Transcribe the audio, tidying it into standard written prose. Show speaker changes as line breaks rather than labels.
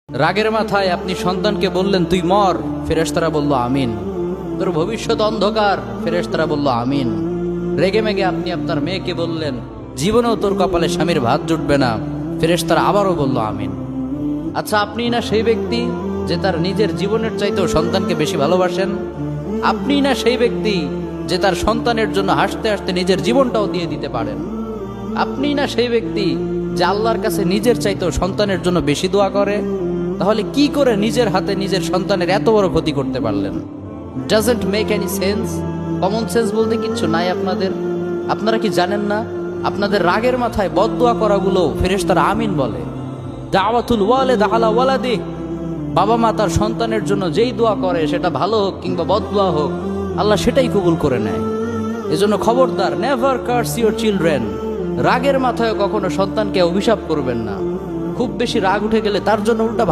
রাগের মাথায় আপনি সন্তানকে বললেন তুই মর, ফেরেশতারা বলল আমিন। তোর ভবিষ্যৎ অন্ধকার, ফেরেশতারা বলল আমিন। রেগে মেগে আপনি আপনার মেয়েকে বললেন জীবনেও তোর কপালে স্বামীর ভাত জুটবে না, ফেরেশতারা আবারও বলল আমিন। আচ্ছা, আপনি না সেই ব্যক্তি যে তার নিজের জীবনের চাইতেও সন্তানকে বেশি ভালোবাসেন? আপনি না সেই ব্যক্তি যে তার সন্তানের জন্য হাসতে হাসতে নিজের জীবনটাও দিয়ে দিতে পারেন? আপনি না সেই ব্যক্তি যে আল্লাহর কাছে নিজের চাইতেও সন্তানের জন্য বেশি দোয়া করে? তাহলে কি করে নিজের হাতে নিজের সন্তানের এত বড় ক্ষতি করতে পারলেন? Doesn't make any sense. Common sense বলতে কিচ্ছু নাই আপনাদের? আপনারা কি জানেন না আপনাদের রাগের মাথায় বদদোয়া করাগুলো ফেরেশতারা আমিন বলে? দাওয়াতুল ওয়ালিদ আলা ওয়ালাদি, বাবা মা তার সন্তানের জন্য যেই দোয়া করে সেটা ভালো হোক কিংবা বদদোয়া হোক, আল্লাহ সেটাই কবুল করে নেয়। এজন্য খবরদার, নেভার কার্স ইউর চিলড্রেন। রাগের মাথায় কখনো সন্তানকে অভিশাপ করবেন না। খুব বেশি রাগ উঠে গেলে তার জন্য উল্টা